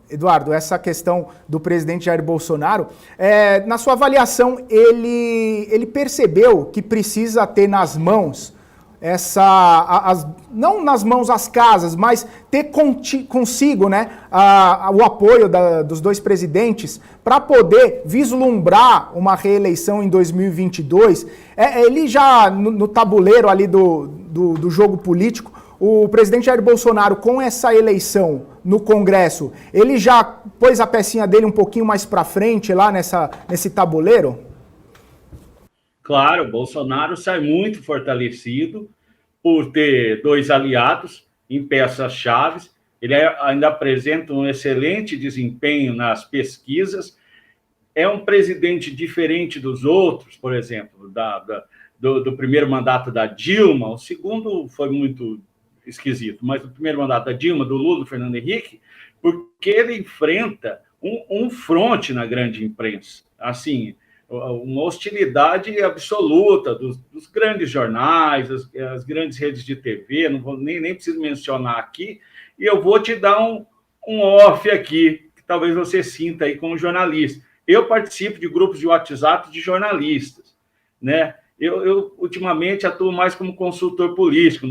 Eduardo, essa questão do presidente Jair Bolsonaro, na sua avaliação, ele percebeu que precisa ter nas mãos não nas mãos as casas, mas ter consigo, né, o apoio dos dois presidentes para poder vislumbrar uma reeleição em 2022. Ele já, no tabuleiro ali do jogo político, o presidente Jair Bolsonaro, com essa eleição no Congresso, ele já pôs a pecinha dele um pouquinho mais para frente lá nesse tabuleiro? Claro, Bolsonaro sai muito fortalecido por ter dois aliados em peças-chave. Ele ainda apresenta um excelente desempenho nas pesquisas. É um presidente diferente dos outros, por exemplo, do primeiro mandato da Dilma. O segundo foi muito esquisito, mas o primeiro mandato da Dilma, do Lula, do Fernando Henrique, porque ele enfrenta um fronte na grande imprensa. Assim, uma hostilidade absoluta dos grandes jornais, as grandes redes de TV, não vou, nem preciso mencionar aqui, e eu vou te dar um off aqui, que talvez você sinta aí como jornalista. Eu participo de grupos de WhatsApp de jornalistas, né? Eu ultimamente atuo mais como consultor político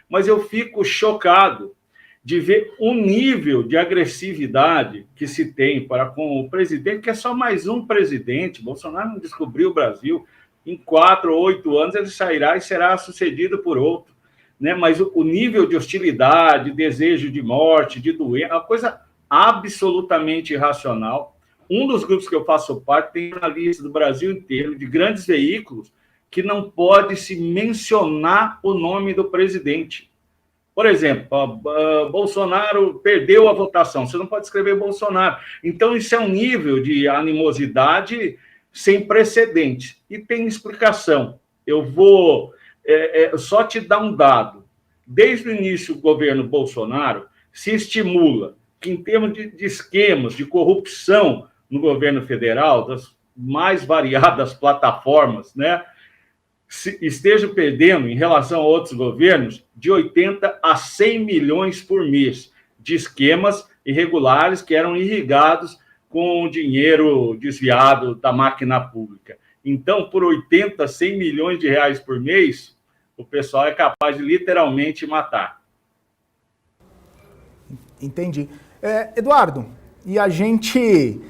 mas eu fico chocado de ver o nível de agressividade que se tem para com o presidente, que é só mais um presidente. Bolsonaro não descobriu o Brasil. Em 4 ou 8 anos ele sairá e será sucedido por outro, né? Mas o nível de hostilidade, desejo de morte, de doença, é uma coisa absolutamente irracional. Um dos grupos que eu faço parte tem uma lista do Brasil inteiro, de grandes veículos, que não pode se mencionar o nome do presidente. Por exemplo, Bolsonaro perdeu a votação, você não pode escrever Bolsonaro. Então, isso é um nível de animosidade sem precedentes. E tem explicação. Eu vou só te dar um dado. Desde o início do governo Bolsonaro, se estimula que, em termos de esquemas de corrupção no governo federal, das mais variadas plataformas, né, esteja perdendo, em relação a outros governos, de 80 a 100 milhões por mês de esquemas irregulares que eram irrigados com dinheiro desviado da máquina pública. Então, por 80, 100 milhões de reais por mês, o pessoal é capaz de literalmente matar. Entendi. Eduardo, e a gente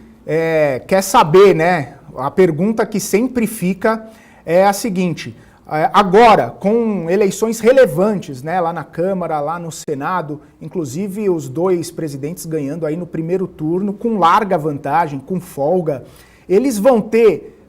quer saber, né? A pergunta que sempre fica é a seguinte: agora, com eleições relevantes, né, lá na Câmara, lá no Senado, inclusive os dois presidentes ganhando aí no primeiro turno, com larga vantagem, com folga, eles vão ter,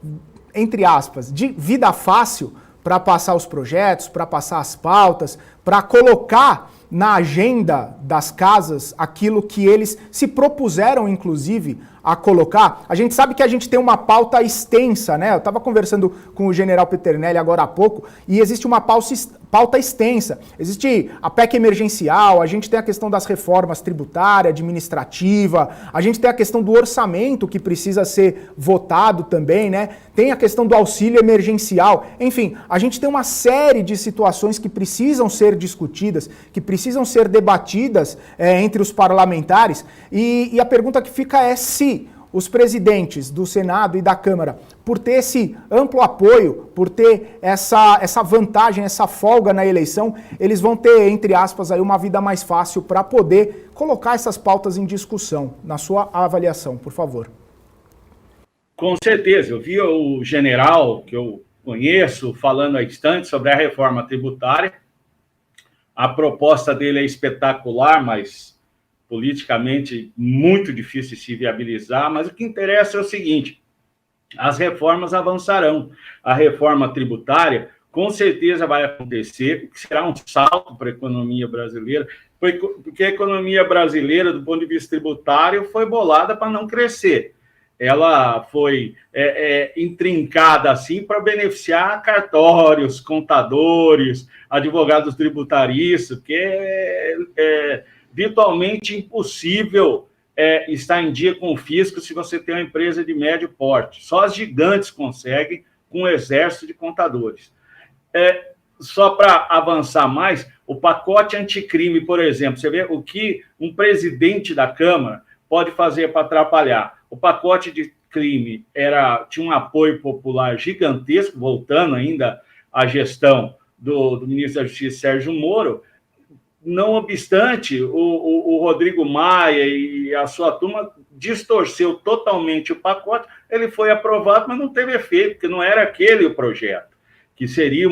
entre aspas, de vida fácil para passar os projetos, para passar as pautas, para colocar na agenda das casas aquilo que eles se propuseram, inclusive, a colocar. A gente sabe que a gente tem uma pauta extensa, né? Eu estava conversando com o general Peternelli agora há pouco, e existe uma pauta extensa. Existe a PEC emergencial, a gente tem a questão das reformas tributária, administrativa, a gente tem a questão do orçamento que precisa ser votado também, né? Tem a questão do auxílio emergencial. Enfim, a gente tem uma série de situações que precisam ser discutidas, que precisam ser debatidas entre os parlamentares, e a pergunta que fica é se os presidentes do Senado e da Câmara, por ter esse amplo apoio, por ter essa vantagem, essa folga na eleição, eles vão ter, entre aspas, aí uma vida mais fácil para poder colocar essas pautas em discussão. Na sua avaliação, por favor. Com certeza. Eu vi o general, que eu conheço, falando há instantes sobre a reforma tributária. A proposta dele é espetacular, mas politicamente muito difícil de se viabilizar, mas o que interessa é o seguinte: as reformas avançarão. A reforma tributária, com certeza, vai acontecer, que será um salto para a economia brasileira, porque a economia brasileira, do ponto de vista tributário, foi bolada para não crescer. Ela foi intrincada assim para beneficiar cartórios, contadores, advogados tributaristas, que é virtualmente impossível estar em dia com o fisco se você tem uma empresa de médio porte. Só as gigantes conseguem, com um exército de contadores. Só para avançar mais, o pacote anticrime, por exemplo, você vê o que um presidente da Câmara pode fazer para atrapalhar? O pacote de crime tinha um apoio popular gigantesco, voltando ainda à gestão do ministro da Justiça, Sérgio Moro. Não obstante, o Rodrigo Maia e a sua turma distorceu totalmente o pacote, ele foi aprovado, mas não teve efeito, porque não era aquele o projeto, que seria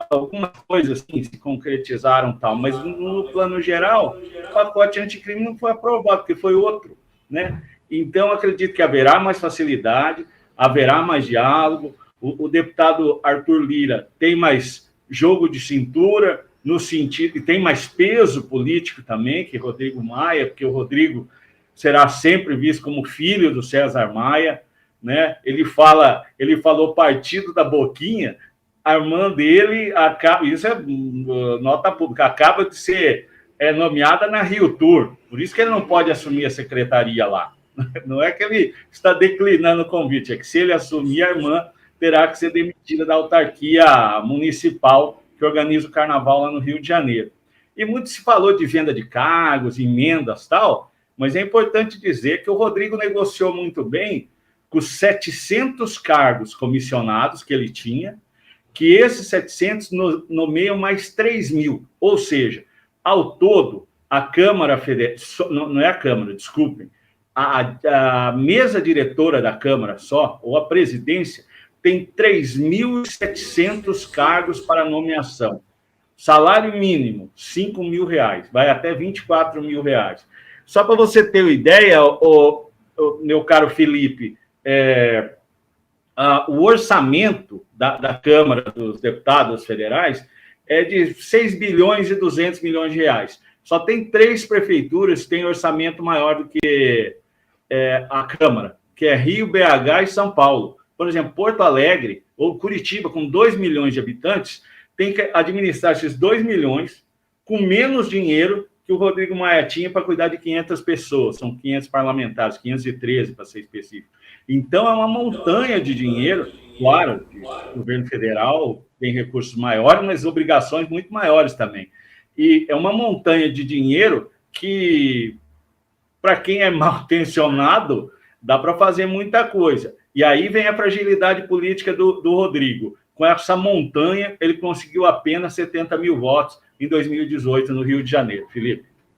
algumas coisas assim, se concretizaram tal, mas no plano geral, o pacote anticrime não foi aprovado, porque foi outro, né? Então, acredito que haverá mais facilidade, haverá mais diálogo, o deputado Arthur Lira tem mais jogo de cintura, no sentido, e tem mais peso político também que Rodrigo Maia, porque o Rodrigo será sempre visto como filho do César Maia, né? Ele falou partido da boquinha, a irmã dele, isso é nota pública, acaba de ser nomeada na Rio Tour, por isso que ele não pode assumir a secretaria lá. Não é que ele está declinando o convite, é que se ele assumir, a irmã terá que ser demitida da autarquia municipal que organiza o carnaval lá no Rio de Janeiro. E muito se falou de venda de cargos, emendas, tal, mas é importante dizer que o Rodrigo negociou muito bem com os 700 cargos comissionados que ele tinha, que esses 700 nomeiam mais 3 mil, ou seja, ao todo, a Câmara Federal, não é a Câmara, desculpem, a mesa diretora da Câmara só, ou a presidência, tem 3.700 cargos para nomeação. Salário mínimo, R$5.000, vai até R$24.000. Só para você ter uma ideia, meu caro Felipe, o orçamento da Câmara dos Deputados Federais é de 6 bilhões e 200 milhões de reais. Só tem 3 prefeituras que têm orçamento maior do que a Câmara, que é Rio, BH e São Paulo. Por exemplo, Porto Alegre ou Curitiba, com 2 milhões de habitantes, tem que administrar esses 2 milhões com menos dinheiro que o Rodrigo Maia tinha para cuidar de 500 pessoas. São 500 parlamentares, 513 para ser específico. Então, é uma montanha de dinheiro. Claro, o governo federal tem recursos maiores, mas obrigações muito maiores também. E é uma montanha de dinheiro que, para quem é mal intencionado, dá para fazer muita coisa. E aí vem a fragilidade política do Rodrigo. Com essa montanha, ele conseguiu apenas 70 mil votos em 2018 no Rio de Janeiro. Felipe.